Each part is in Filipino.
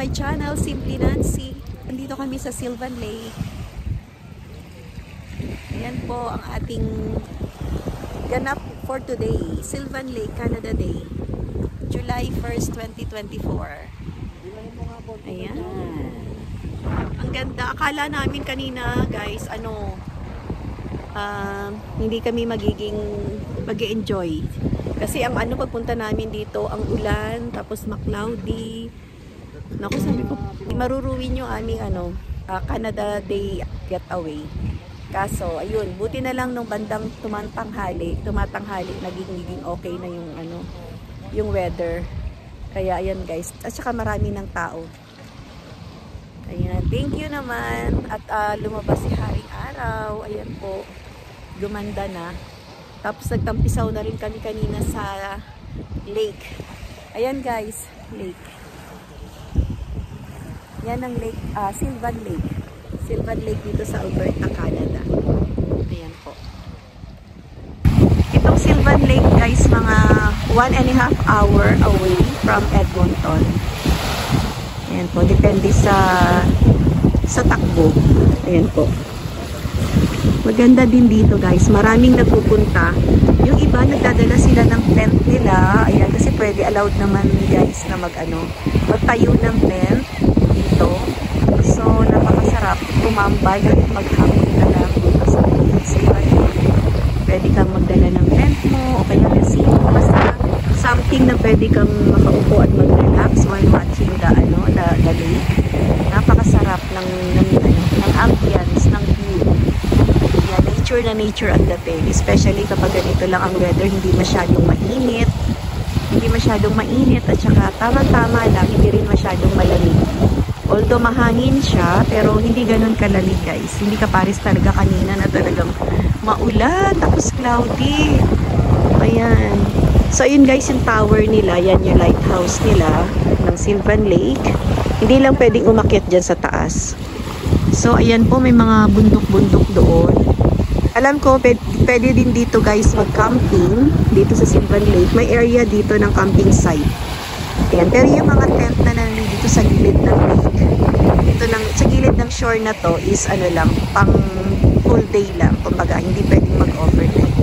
my channel, Simply Nancy. Nandito kami sa Sylvan Lake. Ayan po ang ating ganap for today. Sylvan Lake, Canada Day. July 1st, 2024. Ayan. Ang ganda. Akala namin kanina, guys, hindi kami mag-enjoy. Kasi ang pagpunta namin dito, ang ulan, tapos cloudy. Naku, sabi ko, maruruwin yung aming Canada Day getaway. Kaso, ayun, buti na lang nung bandang tumatanghali, naging okay na yung weather. Kaya ayan guys, at saka marami ng tao. Ayan, thank you naman. At lumabas si Haring Araw. Ayan po, gumanda na. Tapos nagtampisaw na rin kami kanina sa lake. Ayan guys, lake. Yan ang lake, Sylvan Lake. Sylvan Lake dito sa Alberta, Canada. Ayan po. Itong Sylvan Lake guys, mga 1.5 hour away from Edmonton. Ayan po, depende sa takbo. Ayan po. Maganda din dito guys, maraming nagpupunta. Yung iba nagdadala sila ng tent nila. Ayan, kasi pwede, allowed naman guys na magtayo ng tent dito. So napakasarap tumambay at maghapon ka lang dito sa Sylvan Lake. Pwede kang magdala ng tent mo o kaya kasi basta something na pwede kang makaupo at mag-relax while watching the lake. Napakasarap ng ambience, ng view. Yeah, nature ang dating. Especially kapag ganito lang ang weather, hindi masyadong mainit. At saka tama-tama lang, hindi rin masyadong malamig. Although mahangin siya, pero hindi ganun kalamig guys. Hindi ka pares talaga kanina na talagang maulan, tapos cloudy. Ayan. So ayun guys, yung tower nila, yan yung lighthouse nila ng Sylvan Lake. Hindi lang pwedeng umakyat dyan sa taas. So ayan po, may mga bundok-bundok doon. Alam ko, pwede din dito guys mag-camping dito sa Sylvan Lake. May area dito ng camping site. Ayan. Pero yung mga tent na nandito sa gilid ng lake, sa gilid ng shore na to is lang, pang full day lang. Kumbaga, hindi pwedeng mag-overnight.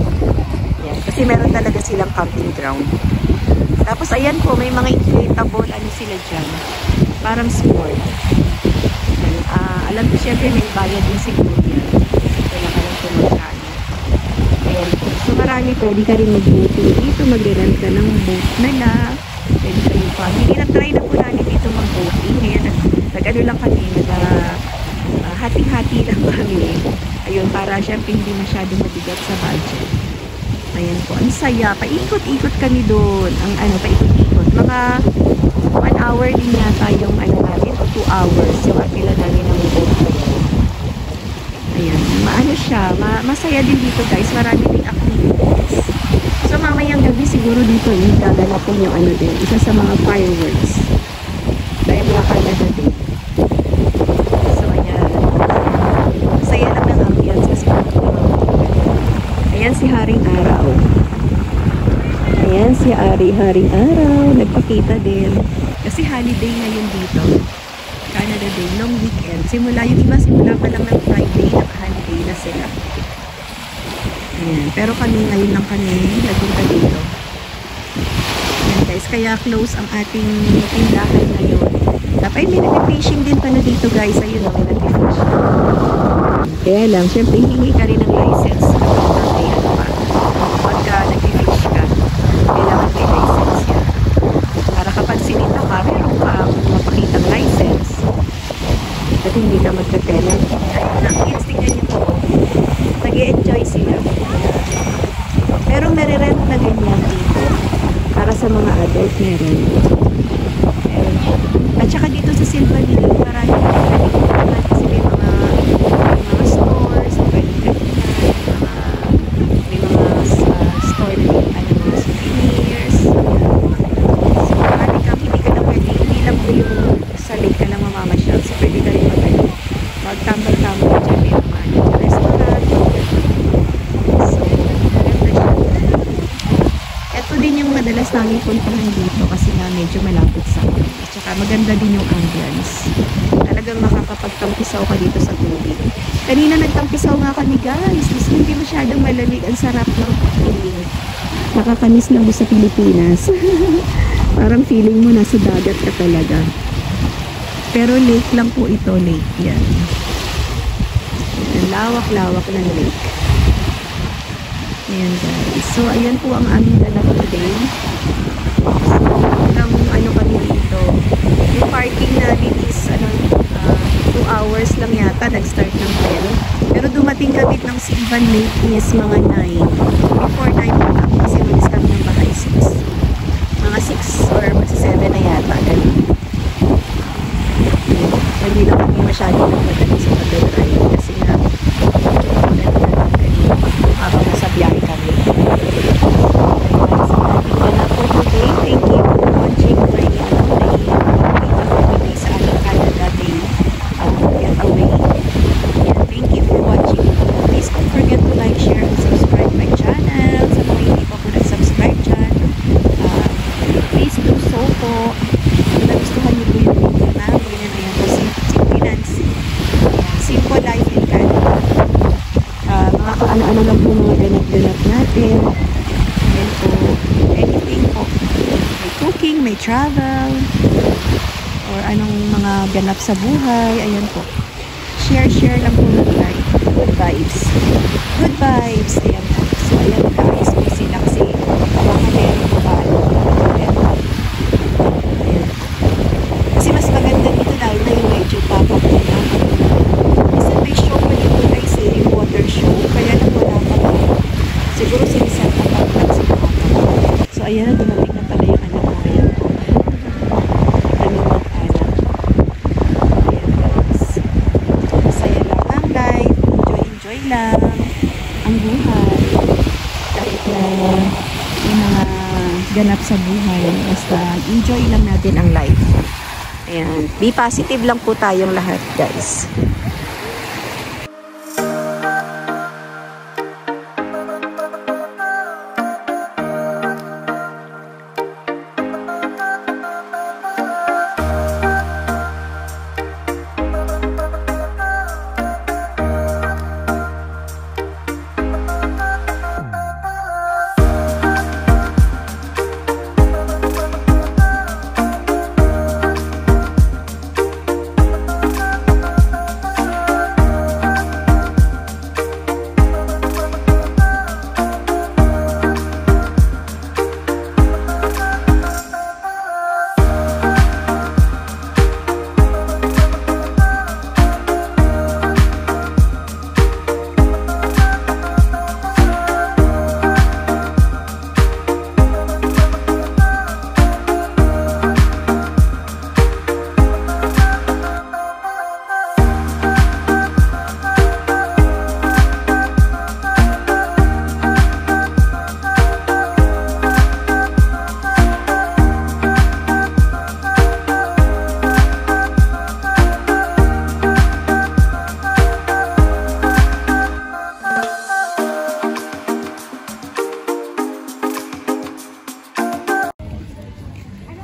Ayan. Kasi meron talaga silang camping ground. Tapos ayan po, may mga inflatable sila dyan. Parang sport. Alam ko syempre may bayad din siguro yan. Kaya ka lang kumagkano. Ayan. So marami, pwede ka rin mag-boating dito. Mag-rent ka ng boat nila. Pwede kayo pa. Hindi na-try na po namin dito mag-boating. Kaya lang kami. Hati-hati lang kami. Ayun, para syempre hindi masyadong mabigat sa budget. Ayan po. Ang saya. Paikot-ikot kami doon. Paikot-ikot. Mga 1 hour din yata yung natin o 2 hours yung apila namin ng boat. Ayan. Siya. Masaya din dito guys. Marami din activities. So mamayang gabi siguro dito dadala po yung din. Isa sa mga fireworks. Dahil mga Canada Day. So ayan. Masaya lang ng ambience kasi ayan si Haring Araw. Ayan si Haring Araw. Nagpakita din. Kasi holiday ngayon dito. Canada Day, long weekend. Simula pa lang ng Friday, naka-holiday na sila. Ayan. Pero ngayon lang kami nagpunta dito. Ayan guys, kaya close ang ating tindahan ngayon. Tapos may nag-fishing din pala dito guys. Ayun may nag-fishing. Kaya lang, syempre hingi ka rin ng license. Pagka nag-fish ka, kailangan may license yan. Para kapag sinita ka, meron kang mapakitang license. At hindi ka magka-tenant. Ayun, tingnan niyo po. Nag-i-enjoy sila. Merong nare-rent na ganyan dito. Para sa mga adult meron. At saka dito sa Sylvan Lake, marami kasi may mga stores, pwede may mga store na mga souvenirs. So marami kang hindi ka lang pwede, hindi lang po yung sa lake ka lang mamamasyal. So pwede ka rin magtambal-tambal dyan, may mga restaurant. So ito din yung madalas namin puntahan dito kasi nga medyo malapit sa amin. At saka maganda din yung ambience. Talagang makakapagtampisaw ka dito sa tubig. Kanina nagtampisaw nga kami guys. Kasi hindi masyadong malamig. Ang sarap ng feeling. Nakakamiss lang sa Pilipinas. Parang feeling mo nasa dagat ka talaga. Pero lake lang po ito. Lake yan. Lawak-lawak ng lake. Ayan guys. So, ayan po ang aming ganap today. So, hanggang ano kami dito. Yung parking namin is 2 hours lang yata. Nag-start ng 10. Pero dumating kami ng Silvan Lake is mga 9. Before 9 pa lang. Kasi ulis kami ng bahay 6. Mga 6 or magsa 7 na yata. Ganun. Hindi lang kami masyadong nagmadali sa pag-drive. Kasi nga, habang nasa biyahe kami. Thank you for watching my data for today sa ating Canada Day getaway. Thank you for watching. Please don't forget to like, share, and subscribe my channel. Sa mga hindi pa po nag-subscribe dyan, please do so po. Kung nagustuhan niyo po yung video namin, ayan po si Nancy. Simple life in Canada. Mga kaano-ano lang po mga ganap-ganap natin. Ayan po, anything po. May cooking, may travel, or anong mga ganap sa buhay. Ayan po. Share lang po ng life. Good vibes. Good vibes. Ayan po. So, ayan guys. Kung sila kasi makameron po paano. Ayan po. Ayan. Kasi mas maganda dito dahil na yung medyo tapak po na. Kasi may show pa dito guys yung water show. Kaya lang wala pa po. Siguro sinisat na pa lang sa mga. So, ayan na. Dumating na pala yung anak ko. Ayan po. Kami mag-anak. Ayan guys. Masaya lang ang life. Enjoy lang ang buhay. Kahit na yung mga ganap sa buhay. Basta enjoy lang natin ang life. Ayan. Be positive lang po tayong lahat guys.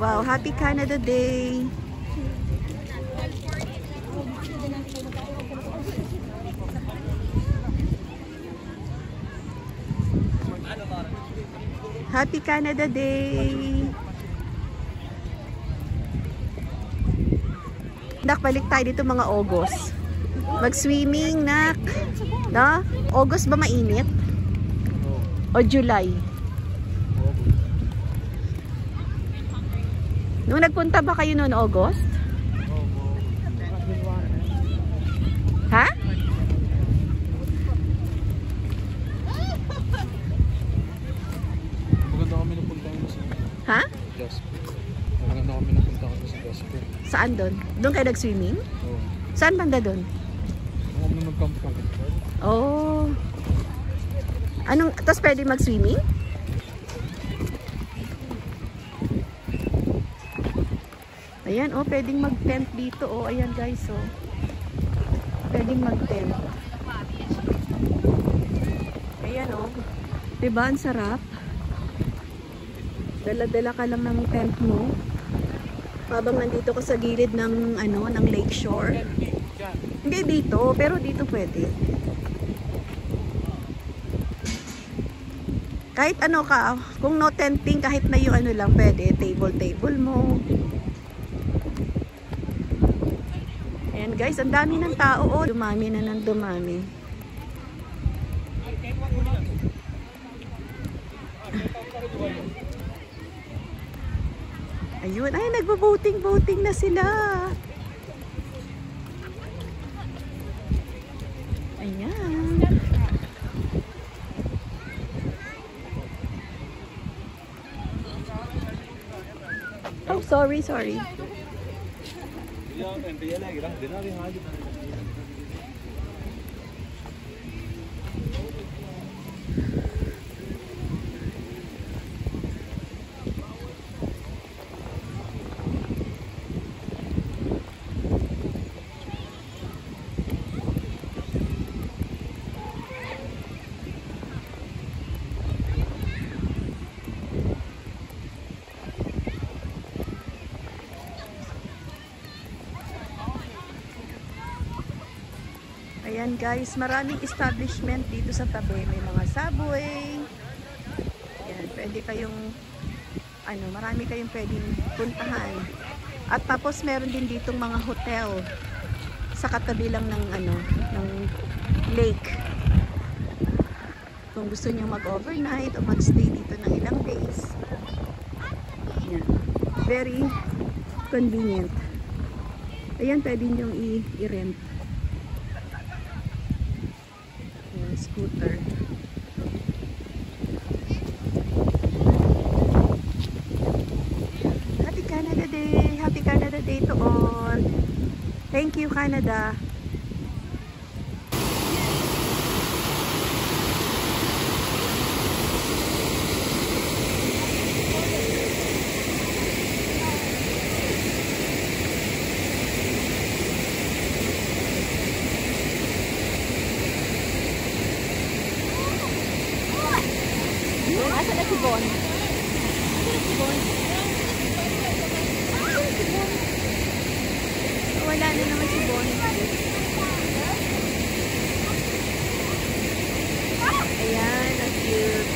Wow, happy Canada Day! Happy Canada Day! Nak, balik tayo dito mga August. Mag-swimming, nak. No? August ba mainit? O July? Nung nagpunta ba kayo noon August? Ha? Maganda kami napunta sa Ha? Jasper. Maganda kami napunta sa Jasper. Saan doon? Doon kayo nag-swimming? Oo. Saan banda doon? Kami nag-camp kami. Oh. Anong, tapos pwede mag-swimming? Ayan, oh, pwedeng mag-tent dito. Oh, ayan guys, oh. Pwedeng mag-tent. Ayan, oh. Diba, ang sarap? Dala-dala ka lang ng tent mo. Habang nandito ka sa gilid ng ng lakeshore. Hindi dito, pero dito pwede. Kahit ano ka, kung no tenting, kahit na yung lang pwede, table mo. Ayan guys, ang dami ng tao. Oh, dumami na ng dumami. Ayun, ay nagbo-boating na sila. Ayan. Oh, sorry. Ayan guys, maraming establishment dito sa tabi. May mga subway. Ayan, pwede kayong marami kayong pwedeng puntahan. At tapos meron din ditong mga hotel sa katabi lang ng ng lake. Kung gusto niyo mag-overnight o mag-stay dito ng ilang days. Ayan. Very convenient. Ayan, pwede niyo i-rent. Scooter. Happy Canada Day! Happy Canada Day to all! Thank you, Canada! Asa na si Bon? Wala na naman si Bon. Ayan, ang cute.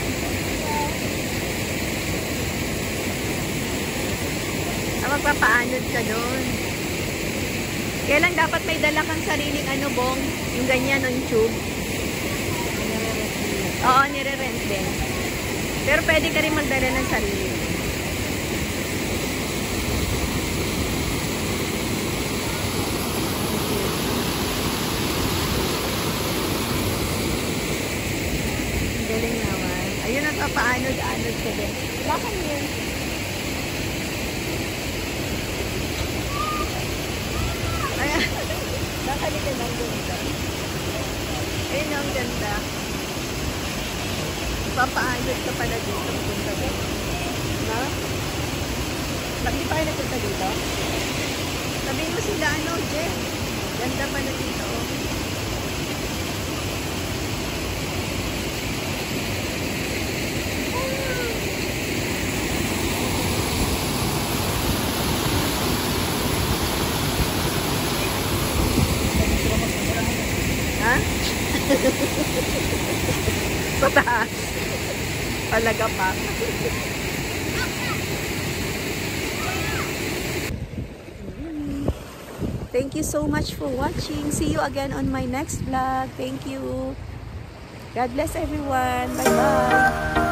Magpapaanod ka doon. Kaya lang dapat may dala kang sariling Bong? Yung ganyan, yung tube. Oo, nire-rent din. Pero pwede ka rin magdala ng sarili. Galing naman. Ayun ang papaanod-anod ka din. Bakit yun? Ayan. Nakalita ng ganda. Ayun ang ganda. Papaanod ka pala dito. Punta ba? Ha? Hindi pa kayo napunta dito? Sabihin mo sila, Jen. Ganda pa na dito. Ha? Pataas. Talaga pa. Thank you so much for watching. See you again on my next vlog. Thank you. God bless everyone. Bye-bye.